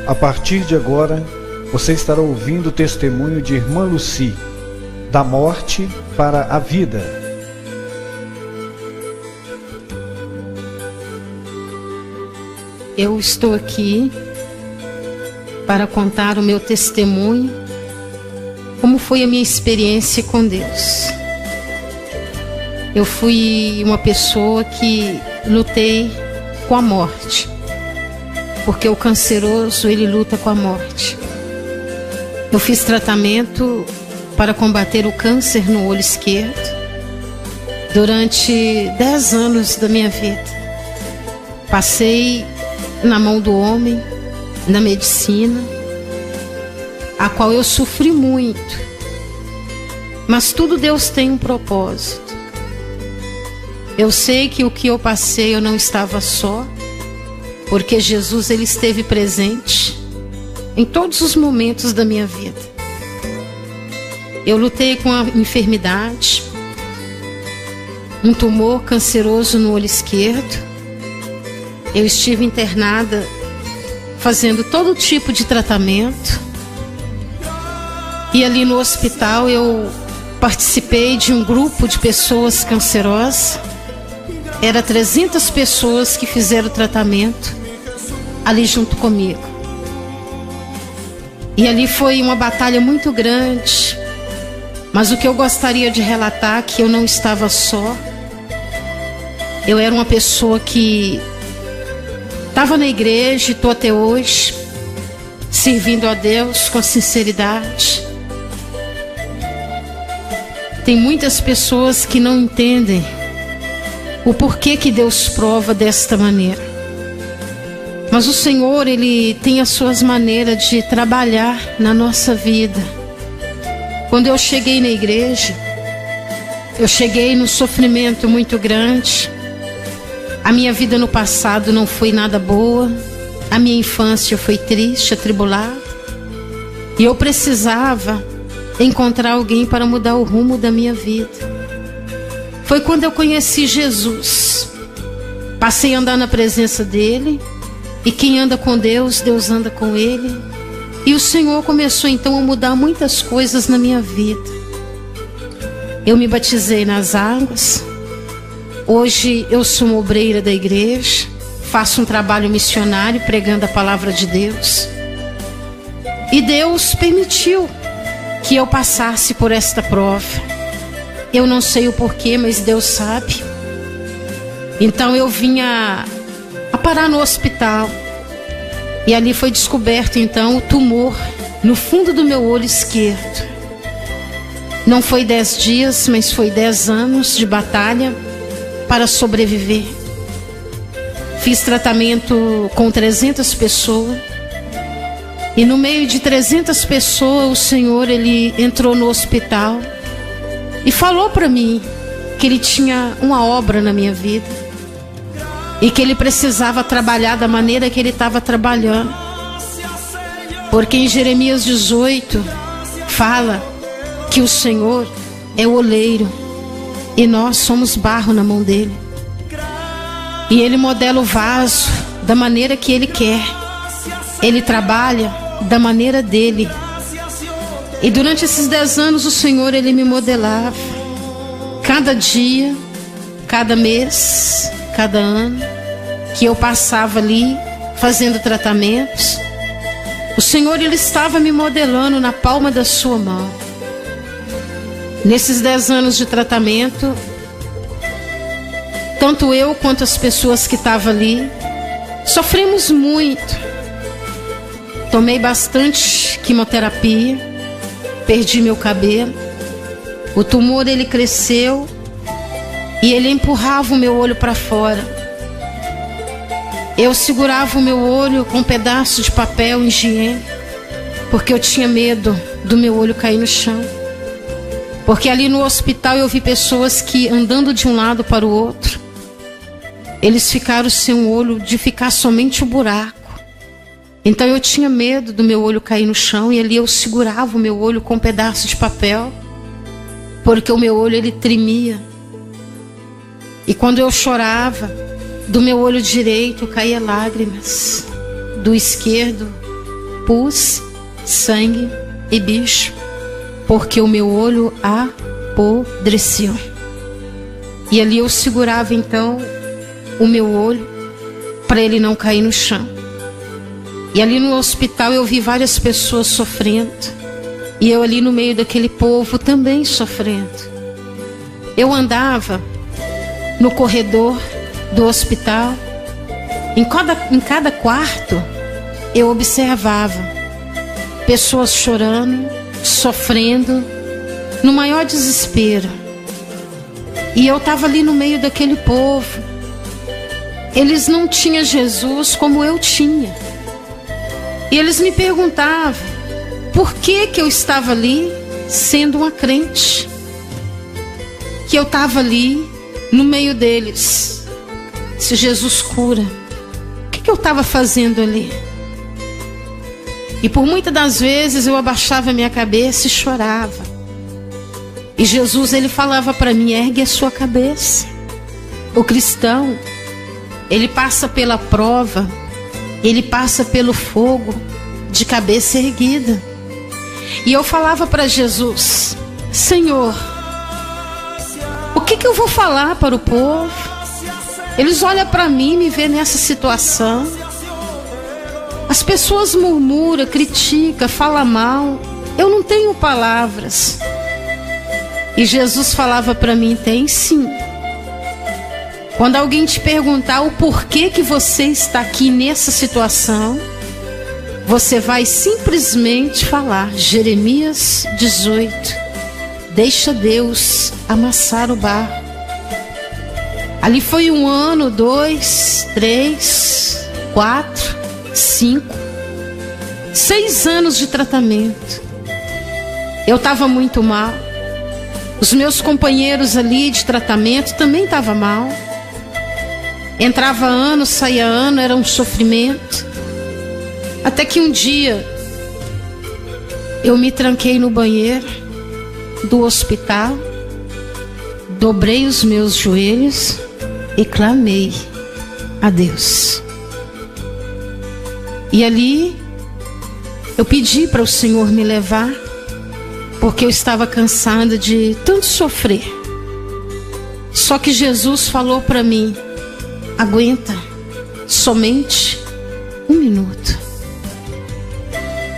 A partir de agora, você estará ouvindo o testemunho de Irmã Lucy, da morte para a vida. Eu estou aqui para contar o meu testemunho, como foi a minha experiência com Deus. Eu fui uma pessoa que lutei com a morte, porque o canceroso, ele luta com a morte. Eu fiz tratamento para combater o câncer no olho esquerdo durante 10 anos da minha vida. Passei na mão do homem, na medicina, a qual eu sofri muito. Mas tudo Deus tem um propósito. Eu sei que o que eu passei eu não estava só, porque Jesus, ele esteve presente em todos os momentos da minha vida. Eu lutei com a enfermidade, um tumor canceroso no olho esquerdo. Eu estive internada fazendo todo tipo de tratamento. E ali no hospital eu participei de um grupo de pessoas cancerosas. Era 300 pessoas que fizeram o tratamento ali junto comigo. E ali foi uma batalha muito grande. Mas o que eu gostaria de relatar é que eu não estava só. Eu era uma pessoa que estava na igreja e estou até hoje servindo a Deus com sinceridade. Tem muitas pessoas que não entendem o porquê que Deus prova desta maneira. Mas o Senhor, ele tem as suas maneiras de trabalhar na nossa vida. Quando eu cheguei na igreja, eu cheguei num sofrimento muito grande. A minha vida no passado não foi nada boa. A minha infância foi triste, atribulada. E eu precisava encontrar alguém para mudar o rumo da minha vida. Foi quando eu conheci Jesus. Passei a andar na presença dele. E quem anda com Deus, Deus anda com ele. E o Senhor começou então a mudar muitas coisas na minha vida. Eu me batizei nas águas. Hoje eu sou uma obreira da igreja. Faço um trabalho missionário pregando a palavra de Deus. E Deus permitiu que eu passasse por esta prova. Eu não sei o porquê, mas Deus sabe. Então eu vinha a parar no hospital. E ali foi descoberto então o tumor no fundo do meu olho esquerdo. Não foi 10 dias, mas foi 10 anos de batalha para sobreviver. Fiz tratamento com 300 pessoas. E no meio de 300 pessoas, o Senhor, ele entrou no hospital e falou para mim que ele tinha uma obra na minha vida e que ele precisava trabalhar da maneira que ele estava trabalhando. Porque em Jeremias 18 fala que o Senhor é o oleiro e nós somos barro na mão dele. E ele modela o vaso da maneira que ele quer. Ele trabalha da maneira dele. E durante esses 10 anos o Senhor, ele me modelava. Cada dia, cada mês, cada ano que eu passava ali fazendo tratamentos, o Senhor, ele estava me modelando na palma da sua mão. Nesses 10 anos de tratamento, tanto eu quanto as pessoas que estavam ali sofremos muito. Tomei bastante quimioterapia. Perdi meu cabelo. O tumor, ele cresceu e ele empurrava o meu olho para fora. Eu segurava o meu olho com um pedaço de papel higiênico, porque eu tinha medo do meu olho cair no chão. Porque ali no hospital eu vi pessoas que, andando de um lado para o outro, eles ficaram sem um olho, de ficar somente o buraco. Então eu tinha medo do meu olho cair no chão e ali eu segurava o meu olho com um pedaço de papel, porque o meu olho, ele tremia. E quando eu chorava, do meu olho direito caía lágrimas, do esquerdo pus, sangue e bicho, porque o meu olho apodreceu. E ali eu segurava então o meu olho para ele não cair no chão. E ali no hospital eu vi várias pessoas sofrendo, e eu ali no meio daquele povo também sofrendo. Eu andava no corredor do hospital, em cada quarto eu observava pessoas chorando, sofrendo, no maior desespero. E eu estava ali no meio daquele povo. Eles não tinham Jesus como eu tinha. E eles me perguntavam por que eu estava ali sendo uma crente, que eu estava ali no meio deles. Se Jesus cura, o que eu estava fazendo ali? E por muitas das vezes eu abaixava minha cabeça e chorava. E Jesus, ele falava para mim: ergue a sua cabeça. O cristão, ele passa pela prova, ele passa pelo fogo de cabeça erguida. E eu falava para Jesus: Senhor, o que eu vou falar para o povo? Eles olham para mim e me vêem nessa situação. As pessoas murmuram, criticam, falam mal. Eu não tenho palavras. E Jesus falava para mim: tem sim. Quando alguém te perguntar o porquê que você está aqui nessa situação, você vai simplesmente falar Jeremias 18: deixa Deus amassar o barro. Ali foi 1 ano, 2, 3, 4, 5, 6 anos de tratamento. Eu estava muito mal. Os meus companheiros ali de tratamento também estavam mal. Entrava ano, saía ano, era um sofrimento. Até que um dia eu me tranquei no banheiro do hospital, dobrei os meus joelhos e clamei a Deus. E ali eu pedi para o Senhor me levar, porque eu estava cansada de tanto sofrer. Só que Jesus falou para mim: aguenta somente 1 minuto.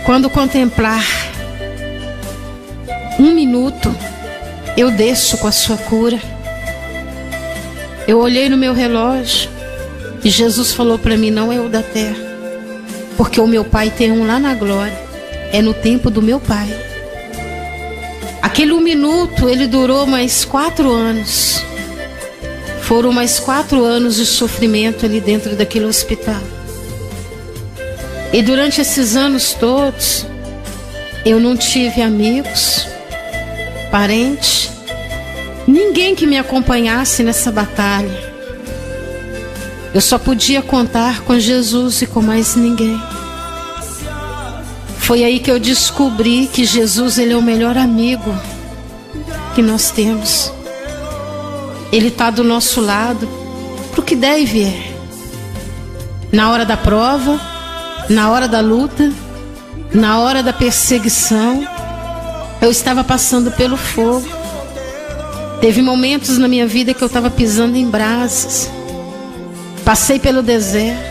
Quando contemplar 1 minuto, eu desço com a sua cura. Eu olhei no meu relógio e Jesus falou para mim: não é o da terra, porque o meu Pai tem um lá na glória. É no tempo do meu Pai. Aquele 1 minuto, ele durou mais 4 anos. Foram mais 4 anos de sofrimento ali dentro daquele hospital. E durante esses anos todos, eu não tive amigos, parentes, ninguém que me acompanhasse nessa batalha. Eu só podia contar com Jesus e com mais ninguém. Foi aí que eu descobri que Jesus, ele é o melhor amigo que nós temos. Ele está do nosso lado para o que der e vier. Na hora da prova, na hora da luta, na hora da perseguição, eu estava passando pelo fogo. Teve momentos na minha vida que eu estava pisando em brasas. Passei pelo deserto.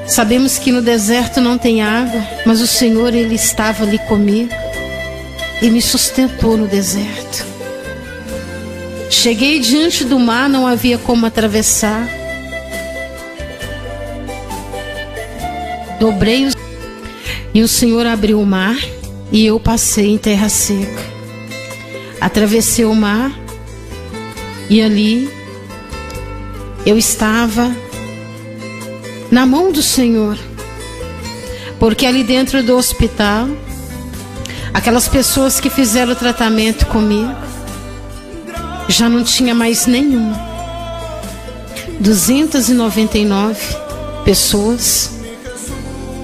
Sabemos que no deserto não tem água, mas o Senhor, ele estava ali comigo e me sustentou no deserto. Cheguei diante do mar, não havia como atravessar. Dobrei e o Senhor abriu o mar e eu passei em terra seca. Atravessei o mar e ali eu estava na mão do Senhor, porque ali dentro do hospital, aquelas pessoas que fizeram o tratamento comigo, já não tinha mais nenhuma. 299 pessoas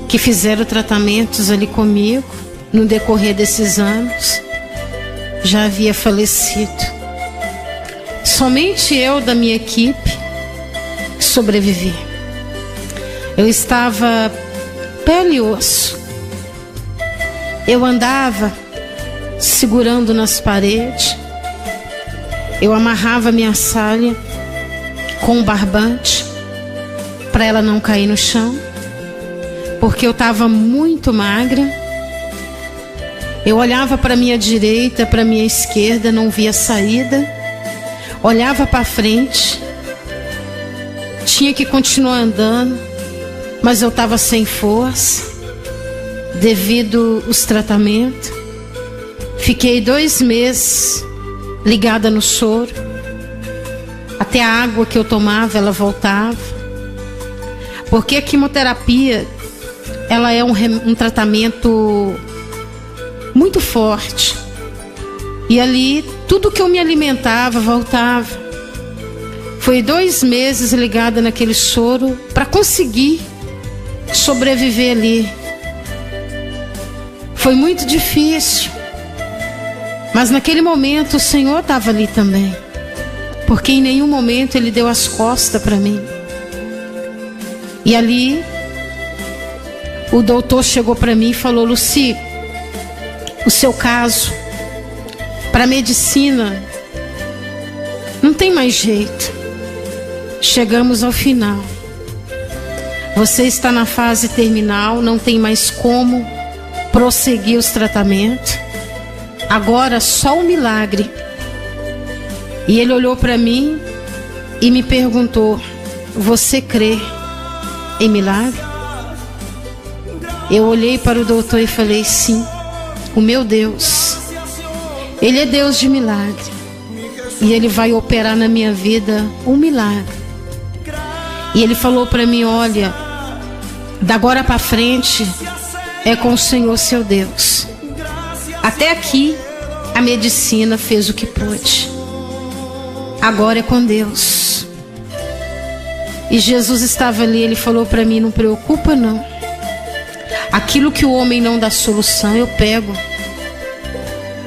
que fizeram tratamentos ali comigo no decorrer desses anos já havia falecido. Somente eu da minha equipe sobrevivi. Eu estava pele e osso. Eu andava segurando nas paredes. Eu amarrava minha saia com um barbante para ela não cair no chão, porque eu estava muito magra. Eu olhava para minha direita, para minha esquerda, não via saída. Olhava para frente, tinha que continuar andando, mas eu estava sem força devido aos tratamentos. Fiquei 2 meses ligada no soro. Até a água que eu tomava, ela voltava. Porque a quimioterapia, ela é um tratamento muito forte. E ali, tudo que eu me alimentava, voltava. Foi 2 meses ligada naquele soro para conseguir sobreviver ali. Foi muito difícil. Mas naquele momento o Senhor estava ali também. Porque em nenhum momento Ele deu as costas para mim. E ali, o doutor chegou para mim e falou: Lucy, o seu caso, para a medicina, não tem mais jeito. Chegamos ao final. Você está na fase terminal, não tem mais como prosseguir os tratamentos. Agora só um milagre. E ele olhou para mim e me perguntou: você crê em milagre? Eu olhei para o doutor e falei: sim, o meu Deus, Ele é Deus de milagre. E Ele vai operar na minha vida um milagre. E ele falou para mim: olha, da agora para frente é com o Senhor seu Deus. Até aqui a medicina fez o que pôde. Agora é com Deus. E Jesus estava ali, ele falou para mim: não preocupa não. Aquilo que o homem não dá solução, eu pego.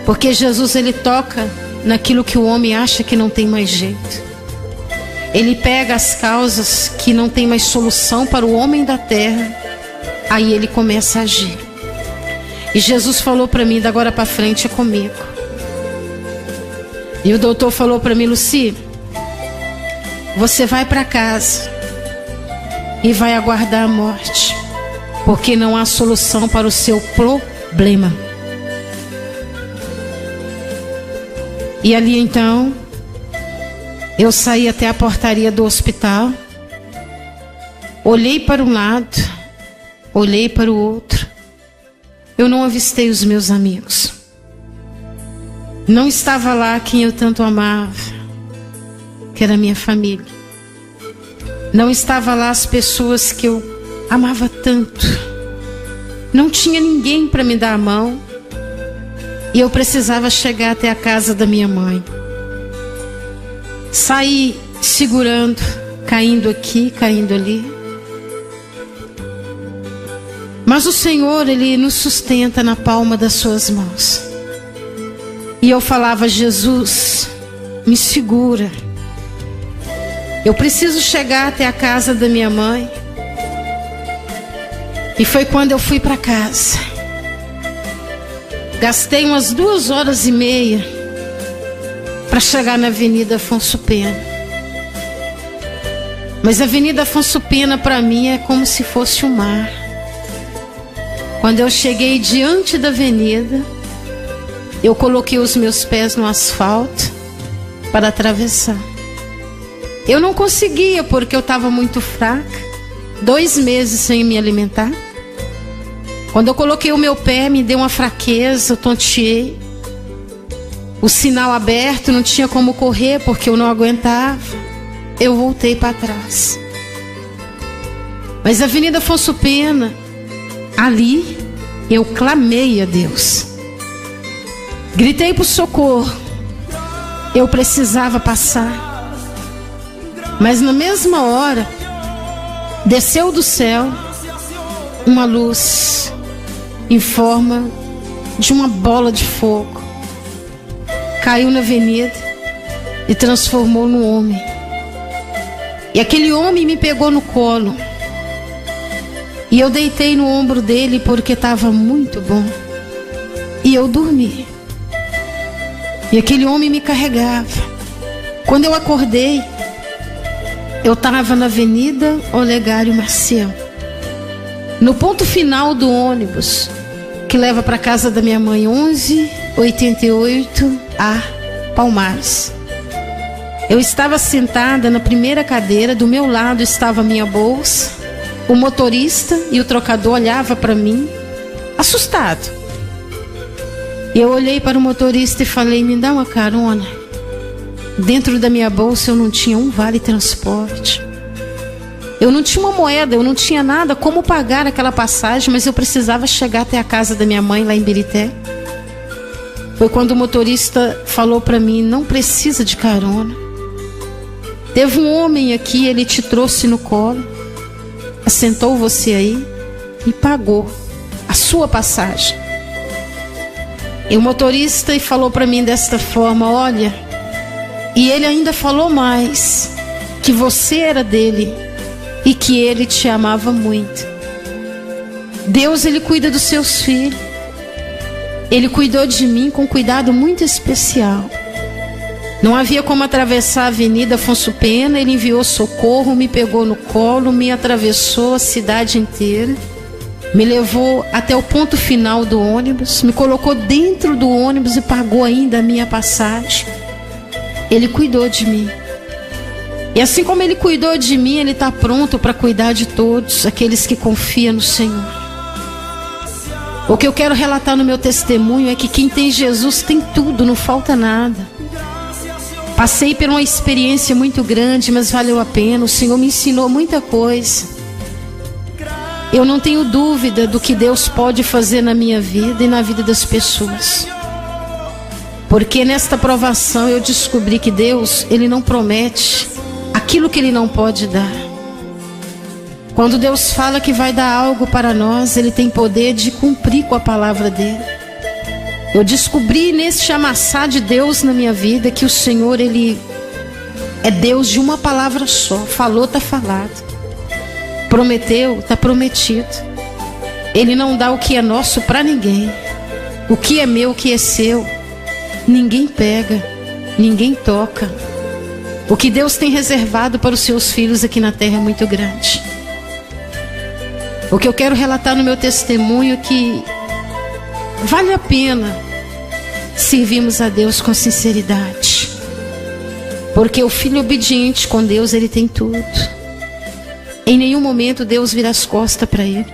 Porque Jesus, ele toca naquilo que o homem acha que não tem mais jeito. Ele pega as causas que não tem mais solução para o homem da terra. Aí ele começa a agir. E Jesus falou para mim: da agora para frente é comigo. E o doutor falou para mim: Lucy, você vai para casa e vai aguardar a morte, porque não há solução para o seu problema. E ali então, eu saí até a portaria do hospital, olhei para um lado, olhei para o outro. Eu não avistei os meus amigos. Não estava lá quem eu tanto amava, que era a minha família. Não estava lá as pessoas que eu amava tanto. Não tinha ninguém para me dar a mão. E eu precisava chegar até a casa da minha mãe. Saí segurando, caindo aqui, caindo ali. Mas o Senhor, Ele nos sustenta na palma das suas mãos. E eu falava: Jesus, me segura. Eu preciso chegar até a casa da minha mãe. E foi quando eu fui para casa. Gastei umas 2h30 para chegar na Avenida Afonso Pena. Mas a Avenida Afonso Pena para mim é como se fosse o mar. Quando eu cheguei diante da avenida, eu coloquei os meus pés no asfalto para atravessar. Eu não conseguia porque eu estava muito fraca. 2 meses sem me alimentar. Quando eu coloquei o meu pé, me deu uma fraqueza, eu tonteei. O sinal aberto, não tinha como correr porque eu não aguentava. Eu voltei para trás. Mas a Avenida Afonso Pena, ali eu clamei a Deus. Gritei por socorro. Eu precisava passar. Mas na mesma hora, desceu do céu uma luz em forma de uma bola de fogo. Caiu na avenida e transformou num homem. E aquele homem me pegou no colo. E eu deitei no ombro dele porque estava muito bom. E eu dormi. E aquele homem me carregava. Quando eu acordei, eu estava na Avenida Olegário Maciel, no ponto final do ônibus que leva para casa da minha mãe, 1188A, Palmares. Eu estava sentada na primeira cadeira, do meu lado estava a minha bolsa. O motorista e o trocador olhavam para mim, assustado. E eu olhei para o motorista e falei: me dá uma carona. Dentro da minha bolsa eu não tinha um vale transporte. Eu não tinha uma moeda, eu não tinha nada como pagar aquela passagem, mas eu precisava chegar até a casa da minha mãe lá em Birité. Foi quando o motorista falou para mim: não precisa de carona. Teve um homem aqui, ele te trouxe no colo, assentou você aí e pagou a sua passagem. E o motorista falou para mim desta forma: olha, e ele ainda falou mais, que você era dele e que ele te amava muito. Deus, ele cuida dos seus filhos. Ele cuidou de mim com cuidado muito especial. Não havia como atravessar a Avenida Afonso Pena. Ele enviou socorro, me pegou no colo, me atravessou a cidade inteira, me levou até o ponto final do ônibus, me colocou dentro do ônibus e pagou ainda a minha passagem. Ele cuidou de mim. E assim como ele cuidou de mim, ele está pronto para cuidar de todos aqueles que confiam no Senhor. O que eu quero relatar no meu testemunho é que quem tem Jesus tem tudo, não falta nada. Passei por uma experiência muito grande, mas valeu a pena. O Senhor me ensinou muita coisa. Eu não tenho dúvida do que Deus pode fazer na minha vida e na vida das pessoas. Porque nesta provação eu descobri que Deus, ele não promete aquilo que ele não pode dar. Quando Deus fala que vai dar algo para nós, ele tem poder de cumprir com a palavra dele. Eu descobri nesse amassar de Deus na minha vida que o Senhor, ele é Deus de uma palavra só. Falou, está falado. Prometeu, está prometido. Ele não dá o que é nosso para ninguém. O que é meu, o que é seu, ninguém pega, ninguém toca. O que Deus tem reservado para os seus filhos aqui na terra é muito grande. O que eu quero relatar no meu testemunho é que vale a pena servirmos a Deus com sinceridade. Porque o filho obediente com Deus, ele tem tudo. Em nenhum momento Deus vira as costas para ele.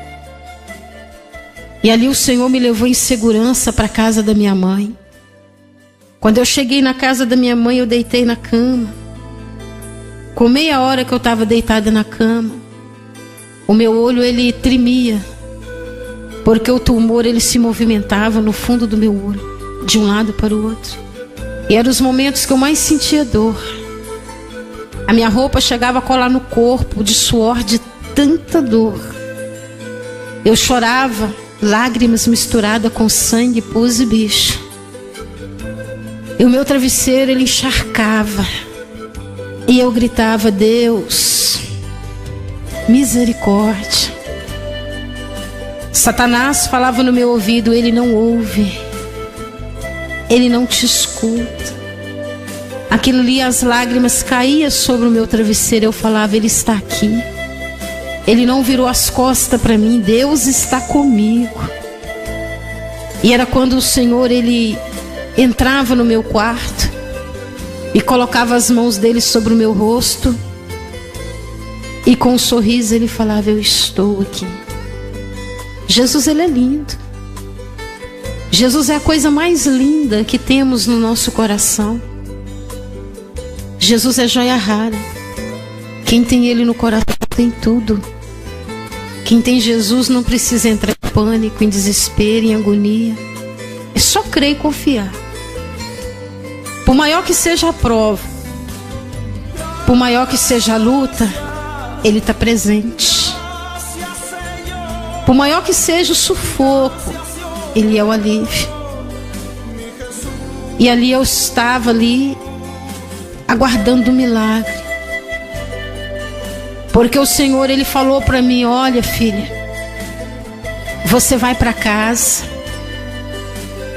E ali o Senhor me levou em segurança para a casa da minha mãe. Quando eu cheguei na casa da minha mãe, eu deitei na cama. Com meia hora que eu estava deitada na cama, o meu olho, ele tremia, porque o tumor, ele se movimentava no fundo do meu olho, de um lado para o outro. E eram os momentos que eu mais sentia dor. A minha roupa chegava a colar no corpo, de suor, de tanta dor. Eu chorava, lágrimas misturadas com sangue, pus e bicho. E o meu travesseiro, ele encharcava. E eu gritava: Deus, misericórdia. Satanás falava no meu ouvido: ele não ouve, ele não te escuta. Aquilo ali, as lágrimas caíam sobre o meu travesseiro. Eu falava: ele está aqui, ele não virou as costas para mim, Deus está comigo. E era quando o Senhor, ele entrava no meu quarto e colocava as mãos dele sobre o meu rosto, e com um sorriso ele falava: eu estou aqui. Jesus, ele é lindo. Jesus é a coisa mais linda que temos no nosso coração. Jesus é joia rara. Quem tem ele no coração tem tudo. Quem tem Jesus não precisa entrar em pânico, em desespero, em agonia. É só crer e confiar. Por maior que seja a prova, por maior que seja a luta, ele está presente. Por maior que seja o sufoco, ele é o alívio. E ali eu estava ali, aguardando o milagre. Porque o Senhor, ele falou para mim: olha, filha, você vai para casa,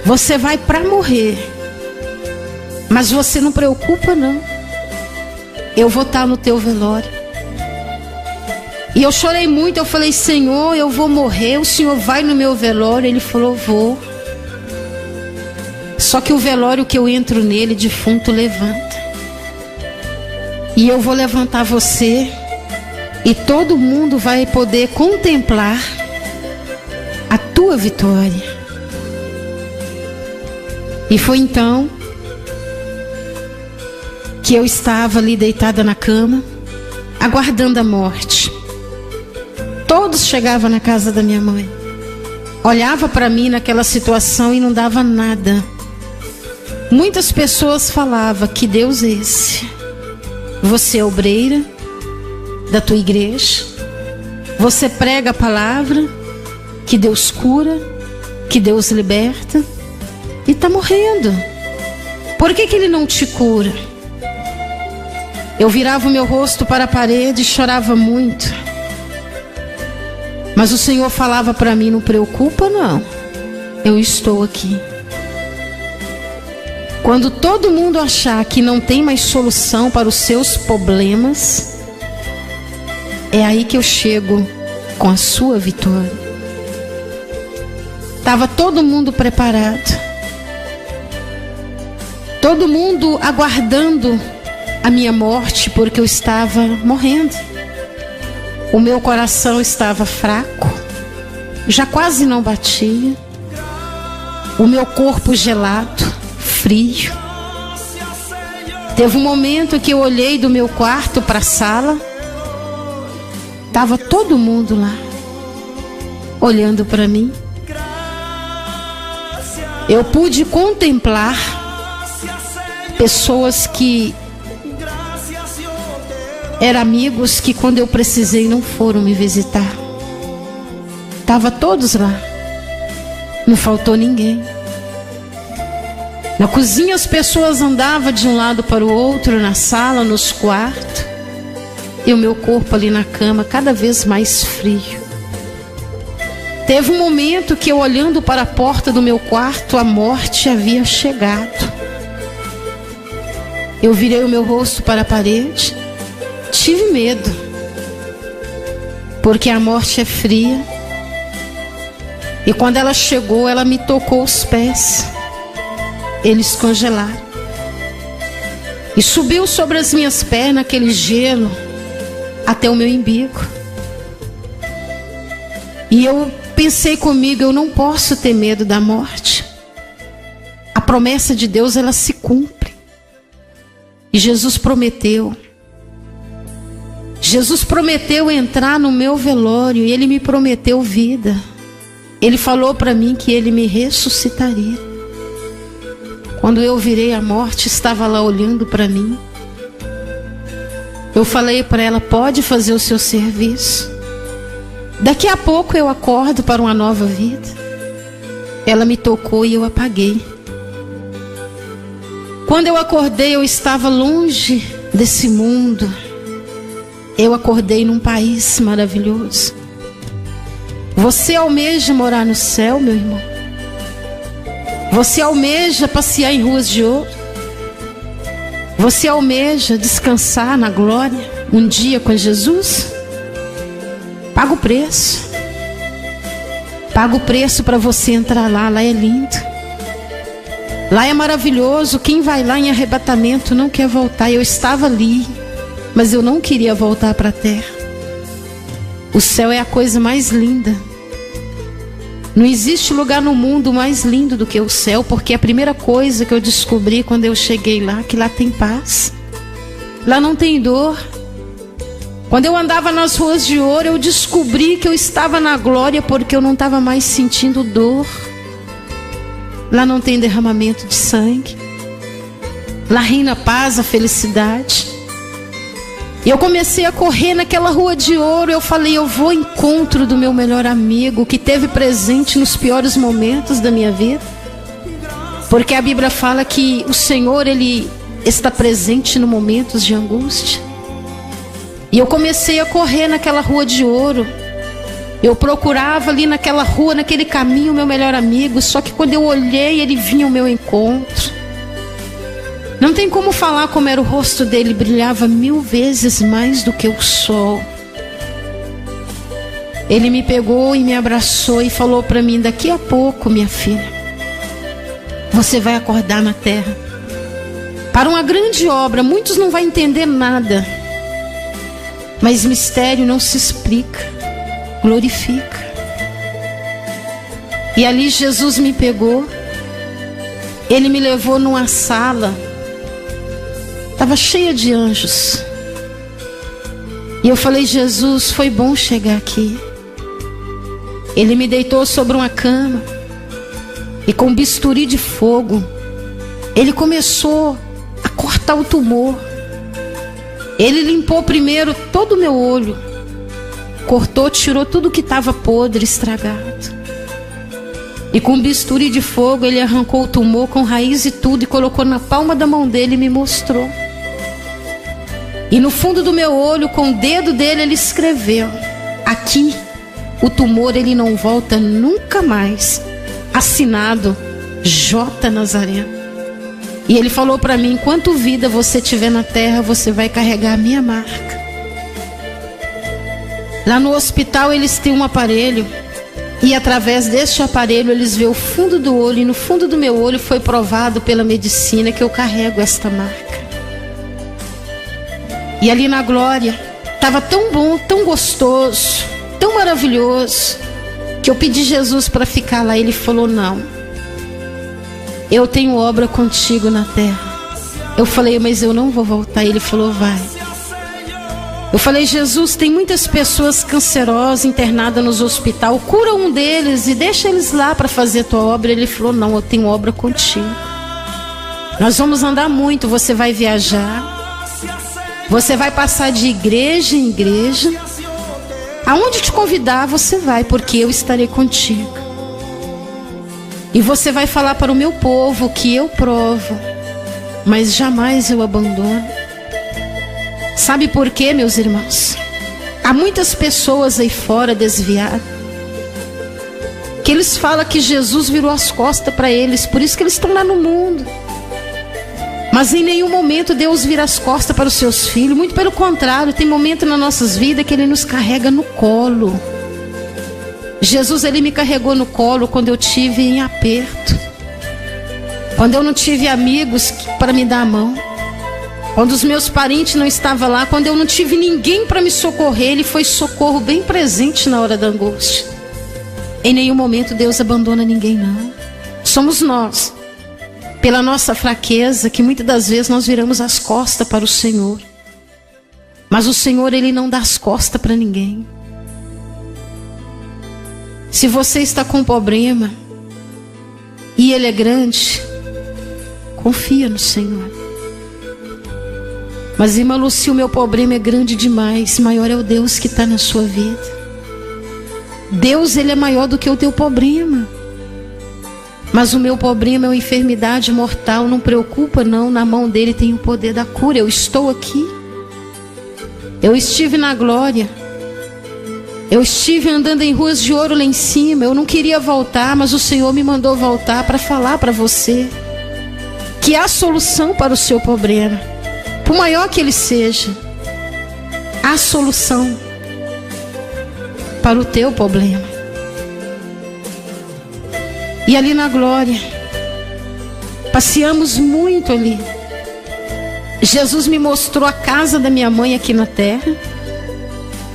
você vai para morrer, mas você não preocupa não, eu vou estar no teu velório. E eu chorei muito, eu falei: Senhor, eu vou morrer, o Senhor vai no meu velório? Ele falou: vou. Só que o velório que eu entro nele, defunto levanta. E eu vou levantar você, e todo mundo vai poder contemplar a tua vitória. E foi então que eu estava ali deitada na cama, aguardando a morte. Todos chegavam na casa da minha mãe, olhava para mim naquela situação e não dava nada. Muitas pessoas falavam: que Deus é esse? Você é obreira da tua igreja, você prega a palavra, que Deus cura, que Deus liberta, e está morrendo. Por que Ele não te cura? Eu virava o meu rosto para a parede e chorava muito. Mas o Senhor falava para mim: não preocupa não, eu estou aqui. Quando todo mundo achar que não tem mais solução para os seus problemas, é aí que eu chego com a sua vitória. Estava todo mundo preparado, todo mundo aguardando a minha morte, porque eu estava morrendo. O meu coração estava fraco, já quase não batia. O meu corpo gelado, frio. Teve um momento que eu olhei do meu quarto para a sala. Estava todo mundo lá, olhando para mim. Eu pude contemplar pessoas que eram amigos, que quando eu precisei não foram me visitar. Estavam todos lá, não faltou ninguém. Na cozinha as pessoas andavam de um lado para o outro, na sala, nos quartos, e o meu corpo ali na cama cada vez mais frio. Teve um momento que eu, olhando para a porta do meu quarto, a morte havia chegado. Eu virei o meu rosto para a parede, tive medo, porque a morte é fria. E quando ela chegou, ela me tocou os pés, eles congelaram. E subiu sobre as minhas pernas aquele gelo até o meu umbigo. E eu pensei comigo: eu não posso ter medo da morte. A promessa de Deus, ela se cumpre. E Jesus prometeu. Jesus prometeu entrar no meu velório, e Ele me prometeu vida. Ele falou para mim que Ele me ressuscitaria. Quando eu virei, a morte estava lá olhando para mim. Eu falei para ela: pode fazer o seu serviço. Daqui a pouco eu acordo para uma nova vida. Ela me tocou e eu apaguei. Quando eu acordei, eu estava longe desse mundo. Eu acordei num país maravilhoso. Você almeja morar no céu, meu irmão? Você almeja passear em ruas de ouro? Você almeja descansar na glória um dia com Jesus? Paga o preço. Paga o preço para você entrar lá. Lá é lindo. Lá é maravilhoso. Quem vai lá em arrebatamento não quer voltar. Eu estava ali, mas eu não queria voltar para a terra. O céu é a coisa mais linda. Não existe lugar no mundo mais lindo do que o céu, porque a primeira coisa que eu descobri quando eu cheguei lá, que lá tem paz. Lá não tem dor. Quando eu andava nas ruas de ouro, eu descobri que eu estava na glória, porque eu não estava mais sentindo dor. Lá não tem derramamento de sangue. Lá reina a paz, a felicidade. E eu comecei a correr naquela rua de ouro. Eu falei: eu vou ao encontro do meu melhor amigo, que teve presente nos piores momentos da minha vida. Porque a Bíblia fala que o Senhor, Ele está presente nos momentos de angústia. E eu comecei a correr naquela rua de ouro. Eu procurava ali naquela rua, naquele caminho, o meu melhor amigo. Só que quando eu olhei, ele vinha ao meu encontro. Não tem como falar como era o rosto dele. Brilhava 1000 vezes mais do que o sol. Ele me pegou e me abraçou e falou para mim: daqui a pouco, minha filha, você vai acordar na terra para uma grande obra. Muitos não vão entender nada, mas mistério não se explica, glorifica. E ali Jesus me pegou. Ele me levou numa sala, estava cheia de anjos. E eu falei: Jesus, foi bom chegar aqui. Ele me deitou sobre uma cama e com um bisturi de fogo ele começou a cortar o tumor. Ele limpou primeiro todo o meu olho, cortou, tirou tudo que estava podre, estragado. E com um bisturi de fogo ele arrancou o tumor com raiz e tudo e colocou na palma da mão dele e me mostrou. E no fundo do meu olho, com o dedo dele, ele escreveu: aqui o tumor ele não volta nunca mais. Assinado J. Nazareno. E ele falou para mim: enquanto vida você tiver na terra, você vai carregar a minha marca. Lá no hospital eles têm um aparelho, e através deste aparelho eles veem o fundo do olho, e no fundo do meu olho foi provado pela medicina que eu carrego esta marca. E ali na glória estava tão bom, tão gostoso, tão maravilhoso, que eu pedi Jesus para ficar lá. Ele falou: não, eu tenho obra contigo na terra. Eu falei: mas eu não vou voltar. Ele falou: vai. Eu falei: Jesus, tem muitas pessoas cancerosas internadas nos hospitais, cura um deles e deixa eles lá para fazer a tua obra. Ele falou: não, eu tenho obra contigo. Nós vamos andar muito, você vai viajar, você vai passar de igreja em igreja. Aonde te convidar você vai, porque eu estarei contigo. E você vai falar para o meu povo que eu provo, mas jamais eu abandono. Sabe por quê, meus irmãos? Há muitas pessoas aí fora desviadas, que eles falam que Jesus virou as costas para eles, por isso que eles estão lá no mundo. Mas em nenhum momento Deus vira as costas para os seus filhos. Muito pelo contrário, tem momento nas nossas vidas que Ele nos carrega no colo. Jesus, Ele me carregou no colo quando eu tive em aperto, quando eu não tive amigos para me dar a mão, quando os meus parentes não estavam lá, quando eu não tive ninguém para me socorrer. Ele foi socorro bem presente na hora da angústia. Em nenhum momento Deus abandona ninguém, não. Somos nós, pela nossa fraqueza, que muitas das vezes nós viramos as costas para o Senhor. Mas o Senhor, Ele não dá as costas para ninguém. Se você está com um problema e ele é grande, confia no Senhor. Mas, irmã Luci, o meu problema é grande demais. Maior é o Deus que está na sua vida. Deus, Ele é maior do que o teu problema. Mas o meu problema é uma enfermidade mortal. Não preocupa não, na mão dele tem o poder da cura. Eu estou aqui. Eu estive na glória. Eu estive andando em ruas de ouro lá em cima. Eu não queria voltar, mas o Senhor me mandou voltar para falar para você que há solução para o seu problema, por maior que ele seja. Há solução para o teu problema. E ali na glória, passeamos muito ali. Jesus me mostrou a casa da minha mãe aqui na terra,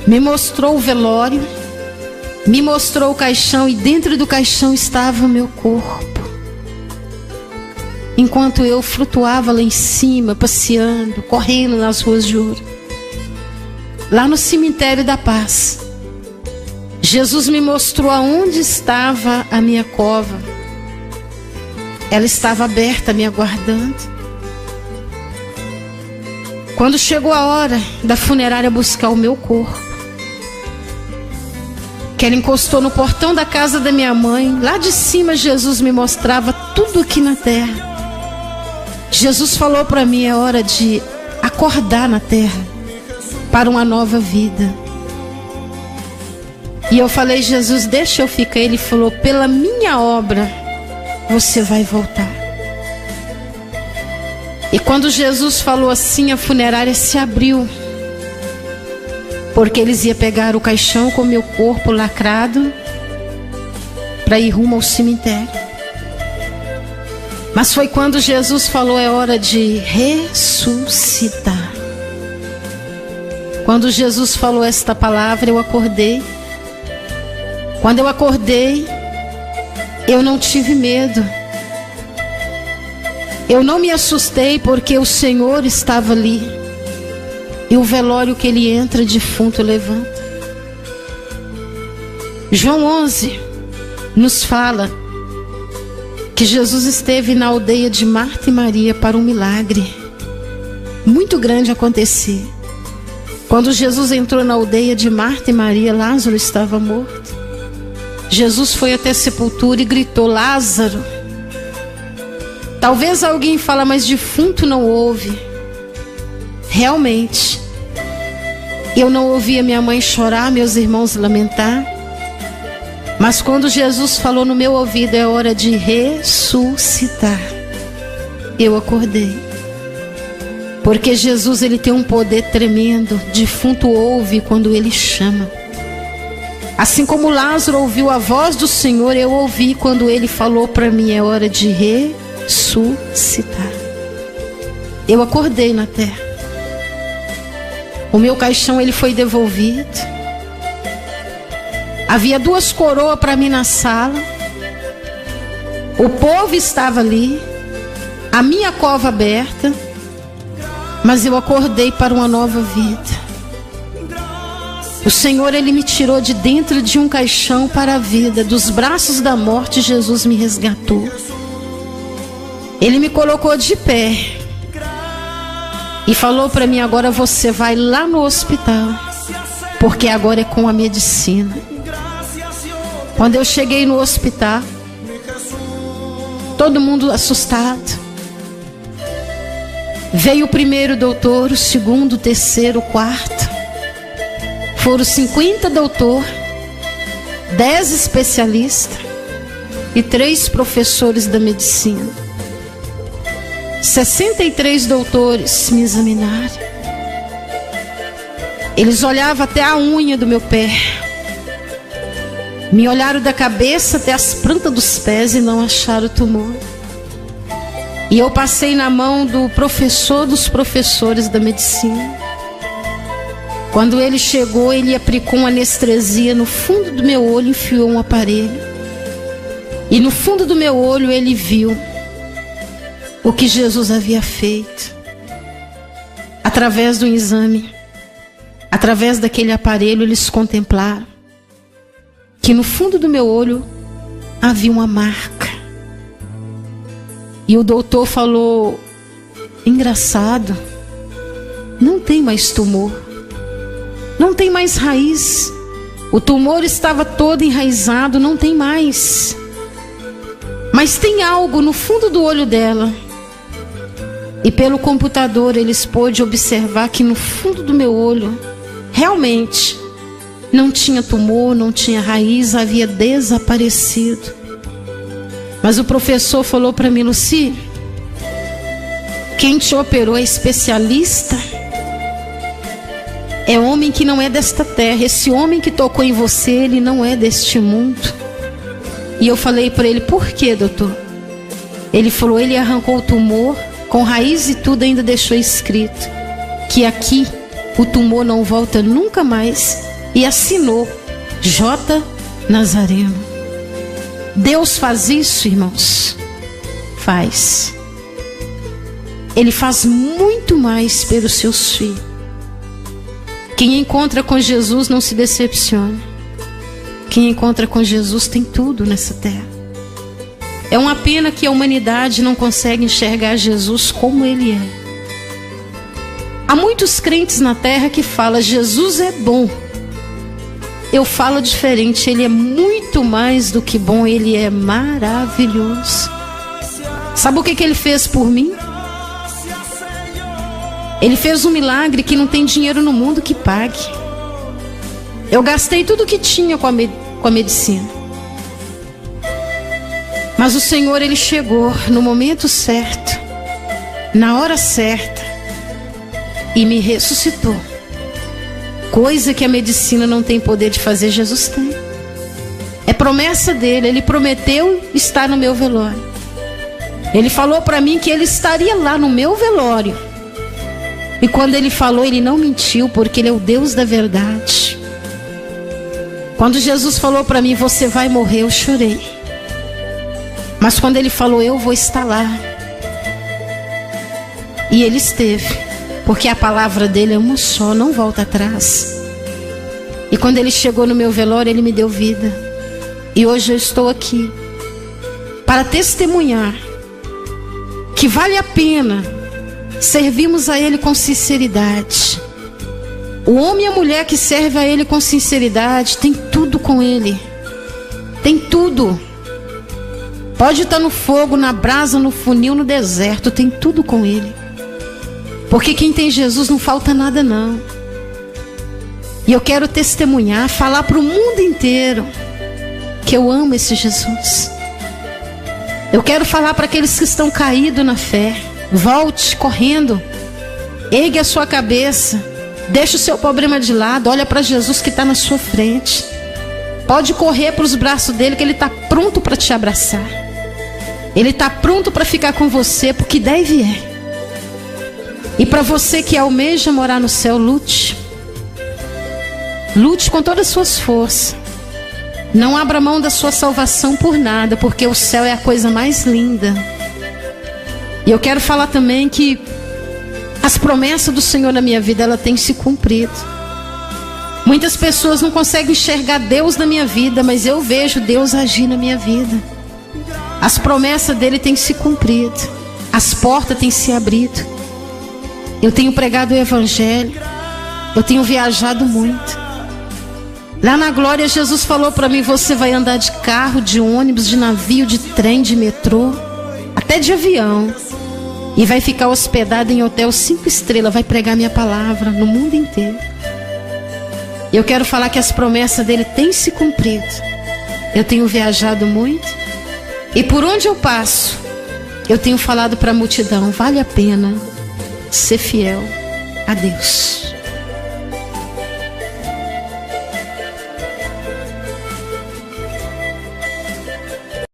me mostrou o velório, me mostrou o caixão, e dentro do caixão estava o meu corpo. Enquanto eu flutuava lá em cima, passeando, correndo nas ruas de ouro, lá no cemitério da paz, Jesus me mostrou aonde estava a minha cova. Ela estava aberta, me aguardando. Quando chegou a hora da funerária buscar o meu corpo, que ela encostou no portão da casa da minha mãe, lá de cima Jesus me mostrava tudo aqui na terra. Jesus falou para mim: é hora de acordar na terra para uma nova vida. E eu falei: Jesus, deixa eu ficar. Ele falou: pela minha obra você vai voltar. E quando Jesus falou assim, a funerária se abriu, porque eles iam pegar o caixão com meu corpo lacrado para ir rumo ao cemitério. Mas foi quando Jesus falou: é hora de ressuscitar. Quando Jesus falou esta palavra, eu acordei. Quando eu acordei, eu não tive medo. Eu não me assustei, porque o Senhor estava ali. E o velório que ele entra, defunto levanta. João 11 nos fala que Jesus esteve na aldeia de Marta e Maria para um milagre muito grande acontecer. Quando Jesus entrou na aldeia de Marta e Maria, Lázaro estava morto. Jesus foi até a sepultura e gritou: Lázaro. Talvez alguém fale, mas defunto não ouve. Realmente, eu não ouvia minha mãe chorar, meus irmãos lamentar. Mas quando Jesus falou no meu ouvido: é hora de ressuscitar, eu acordei. Porque Jesus, ele tem um poder tremendo. Defunto ouve quando ele chama. Assim como Lázaro ouviu a voz do Senhor, eu ouvi quando ele falou para mim: é hora de ressuscitar. Eu acordei na terra. O meu caixão, ele foi devolvido. Havia 2 coroas para mim na sala. O povo estava ali, a minha cova aberta. Mas eu acordei para uma nova vida. O Senhor, ele me tirou de dentro de um caixão para a vida. Dos braços da morte, Jesus me resgatou. Ele me colocou de pé e falou para mim: agora você vai lá no hospital, porque agora é com a medicina. Quando eu cheguei no hospital, todo mundo assustado. Veio o primeiro doutor, o segundo, o terceiro, o quarto. Foram 50 doutores, 10 especialistas e 3 professores da medicina. 63 doutores me examinaram. Eles olhavam até a unha do meu pé. Me olharam da cabeça até as plantas dos pés e não acharam tumor. E eu passei na mão do professor dos professores da medicina. Quando ele chegou, ele aplicou uma anestesia no fundo do meu olho, enfiou um aparelho. E no fundo do meu olho ele viu o que Jesus havia feito. Através do exame, através daquele aparelho, eles contemplaram que no fundo do meu olho havia uma marca. E o doutor falou: engraçado, não tem mais tumor, não tem mais raiz. O tumor estava todo enraizado, não tem mais. Mas tem algo no fundo do olho dela. E pelo computador eles pôde observar que no fundo do meu olho realmente não tinha tumor, não tinha raiz, havia desaparecido. Mas o professor falou para mim: Lucy, quem te operou é especialista, é homem que não é desta terra. Esse homem que tocou em você, ele não é deste mundo. E eu falei para ele: por quê, doutor? Ele falou: ele arrancou o tumor com raiz e tudo, ainda deixou escrito que aqui o tumor não volta nunca mais, e assinou J. Nazareno. Deus faz isso, irmãos? Faz. Ele faz muito mais pelos seus filhos. Quem encontra com Jesus não se decepciona. Quem encontra com Jesus tem tudo nessa terra. É uma pena que a humanidade não consegue enxergar Jesus como Ele é. Há muitos crentes na terra que falam: Jesus é bom. Eu falo diferente: Ele é muito mais do que bom, Ele é maravilhoso. Sabe o que Ele fez por mim? Ele fez um milagre que não tem dinheiro no mundo que pague. Eu gastei tudo que tinha com a medicina. Mas o Senhor, Ele chegou no momento certo, na hora certa, e me ressuscitou. Coisa que a medicina não tem poder de fazer, Jesus tem. É promessa dele. Ele prometeu estar no meu velório. Ele falou para mim que Ele estaria lá no meu velório. E quando Ele falou, Ele não mentiu, porque Ele é o Deus da verdade. Quando Jesus falou para mim, você vai morrer, eu chorei. Mas quando Ele falou, eu vou estar lá. E Ele esteve. Porque a palavra dele é uma só, não volta atrás. E quando Ele chegou no meu velório, Ele me deu vida. E hoje eu estou aqui para testemunhar que vale a pena servirmos a Ele com sinceridade. O homem e a mulher que serve a Ele com sinceridade tem tudo com Ele. Tem tudo. Pode estar no fogo, na brasa, no funil, no deserto, tem tudo com Ele. Porque quem tem Jesus não falta nada não. E eu quero testemunhar, falar para o mundo inteiro que eu amo esse Jesus. Eu quero falar para aqueles que estão caídos na fé: volte correndo, ergue a sua cabeça, deixa o seu problema de lado, olha para Jesus que está na sua frente. Pode correr para os braços dele, que Ele está pronto para te abraçar. Ele está pronto para ficar com você, porque der e vier. E para você que almeja morar no céu, lute. Lute com todas as suas forças. Não abra mão da sua salvação por nada, porque o céu é a coisa mais linda. E eu quero falar também que as promessas do Senhor na minha vida, ela tem se cumprido. Muitas pessoas não conseguem enxergar Deus na minha vida, mas eu vejo Deus agir na minha vida. As promessas dele têm se cumprido. As portas têm se abrido. Eu tenho pregado o evangelho. Eu tenho viajado muito. Lá na glória, Jesus falou para mim: você vai andar de carro, de ônibus, de navio, de trem, de metrô, até de avião, e vai ficar hospedado em hotel 5 estrelas. Vai pregar minha palavra no mundo inteiro. Eu quero falar que as promessas dele têm se cumprido. Eu tenho viajado muito, e por onde eu passo, eu tenho falado para a multidão: vale a pena ser fiel a Deus.